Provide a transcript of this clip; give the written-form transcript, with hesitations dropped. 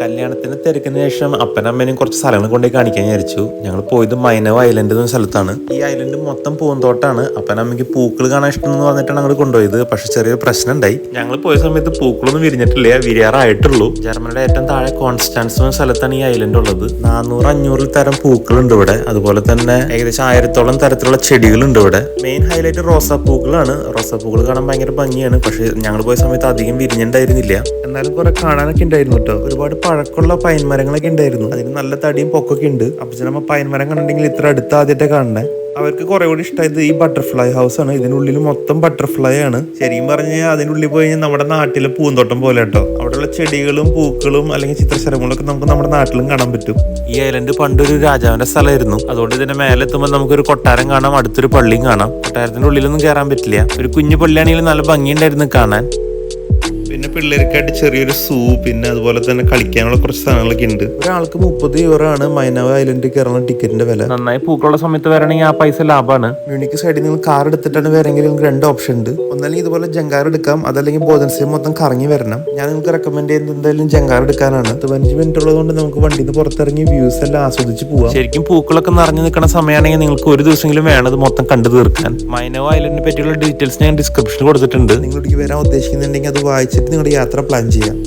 കല്യാണത്തിന് തിരക്കിന് ശേഷം അപ്പനമ്മേനും കുറച്ച് സ്ഥലങ്ങൾ കൊണ്ടുപോയി കാണിക്കാൻ വിചാരിച്ചു. ഞങ്ങൾ പോയത് മൈനവ് ഐലൻഡ് എന്ന സ്ഥലത്താണ്. ഈ ഐലൻഡ് മൊത്തം പൂന്തോട്ടാണ്. അപ്പനമ്മയ്ക്ക് പൂക്കൾ കാണാൻ ഇഷ്ടം എന്ന് പറഞ്ഞിട്ടാണ് ഞങ്ങൾ കൊണ്ടുപോയത്. പക്ഷെ ചെറിയൊരു പ്രശ്നം ഉണ്ടായി. ഞങ്ങൾ പോയ സമയത്ത് പൂക്കളൊന്നും വിരിഞ്ഞിട്ടില്ല, വിരിയാറായിട്ടുള്ളൂ. ജർമ്മനിയുടെ ഏറ്റവും താഴെ കോൺസ്റ്റാൻസ് എന്ന സ്ഥലത്താണ് ഈ ഐലൻഡ് ഉള്ളത്. 400-500 തരം പൂക്കളുണ്ട് ഇവിടെ. അതുപോലെ തന്നെ ഏകദേശം 1000-ഓളം തരത്തിലുള്ള ചെടികളുണ്ട് ഇവിടെ. Main highlight റോസാപ്പൂക്കളാണ്. റോസാപ്പൂക്കൾ കാണാൻ ഭയങ്കര ഭംഗിയാണ്. പക്ഷെ ഞങ്ങൾ പോയ സമയത്ത് അധികം വിരിഞ്ഞിട്ടുണ്ടായിരുന്നില്ല. എന്നാലും കുറെ കാണാനൊക്കെ ഉണ്ടായിരുന്നു കേട്ടോ. ഒരുപാട് പഴക്കമുള്ള പൈൻ മരങ്ങളൊക്കെ ഉണ്ടായിരുന്നു. അതിന് നല്ല തടിയും പൊക്കൊക്കെ ഉണ്ട്. അപ്പൊ നമ്മ പൈൻ മരം കണ്ടിട്ടുണ്ടെങ്കിൽ ഇത്ര അടുത്ത് ആദ്യമായിട്ട് കാണണേ. അവർക്ക് കുറെ കൂടി ഇഷ്ടമായത് ഈ ബട്ടർഫ്ലൈ ഹൗസ് ആണ്. ഇതിനുള്ളിൽ മൊത്തം ബട്ടർഫ്ലൈ ആണ്. ശരിക്കും പറഞ്ഞു കഴിഞ്ഞാൽ അതിനുള്ളിൽ പോയി കഴിഞ്ഞാൽ നമ്മുടെ നാട്ടിലെ പൂന്തോട്ടം പോലെ കേട്ടോ. അവിടെയുള്ള ചെടികളും പൂക്കളും അല്ലെങ്കിൽ ചിത്രശലഭങ്ങളൊക്കെ നമുക്ക് നമ്മുടെ നാട്ടിലും കാണാൻ പറ്റും. ഈ ഐലൻഡ് പണ്ടൊരു രാജാവിന്റെ സ്ഥലമായിരുന്നു. അതുകൊണ്ട് ഇതിന്റെ മേലെ എത്തുമ്പോൾ നമുക്കൊരു കൊട്ടാരം കാണാം, അടുത്തൊരു പള്ളിയും കാണാം. കൊട്ടാരത്തിന്റെ ഉള്ളിലൊന്നും കയറാൻ പറ്റില്ല. ഒരു കുഞ്ഞു പള്ളിയാണെങ്കിലും നല്ല ഭംഗിയുണ്ടായിരുന്നു കാണാൻ. പിന്നെ പിള്ളേർക്കായിട്ട് ചെറിയൊരു സൂ, പിന്നെ അതുപോലെ തന്നെ കളിക്കാനുള്ള കുറച്ച് സാധനങ്ങളൊക്കെ ഉണ്ട്. ഒരാൾക്ക് 30 യൂറോ ആണ് മൈനവ് ഐലൻഡ് കയറുന്ന ടിക്കറ്റിന്റെ വില. നന്നായി പൂക്കളുള്ള സമയത്ത് വരണമെങ്കിൽ ആ പൈസ ലാഭമാണ്. മ്യൂണിക്ക് സൈഡിൽ നിങ്ങൾ കാർ എടുത്തിട്ടാണ് വരെങ്കിൽ നിങ്ങൾക്ക് 2 ഓപ്ഷൻ ഉണ്ട്. ഒന്നല്ലെങ്കിൽ ഇതുപോലെ ജങ്കാർ എടുക്കാം, അതല്ലെങ്കിൽ ബോധൻസിയം മൊത്തം കറങ്ങി വരണം. ഞാൻ നിങ്ങൾക്ക് റെക്കമെൻഡ് ചെയ്യുന്നത് എന്തായാലും ജങ്കാർ എടുക്കാനാണ്. 15 മിനിറ്റ് ഉള്ളതുകൊണ്ട് നമുക്ക് വണ്ടിയിൽ നിന്ന് പുറത്തിറങ്ങി വ്യൂസ് എല്ലാം ആസ്വദിച്ച് പോവാം. ശരിക്കും പൂക്കളൊക്കെ നിറഞ്ഞു നിൽക്കുന്ന സമയമാണെങ്കിൽ നിങ്ങൾക്ക് ഒരു ദിവസമെങ്കിലും വേണത് മൊത്തം കണ്ടു തീർക്കാൻ. മൈനവ് ഐലൻഡിനെ പറ്റിയുള്ള ഡീറ്റെയിൽസ് ഞാൻ ഡിസ്ക്രിപ്ഷനിൽ കൊടുത്തിട്ടുണ്ട്. നിങ്ങൾ വരാൻ ഉദ്ദേശിക്കുന്നുണ്ടെങ്കിൽ അത് വായിച്ചിട്ട് നിങ്ങളുടെ യാത്ര പ്ലാൻ ചെയ്യാം.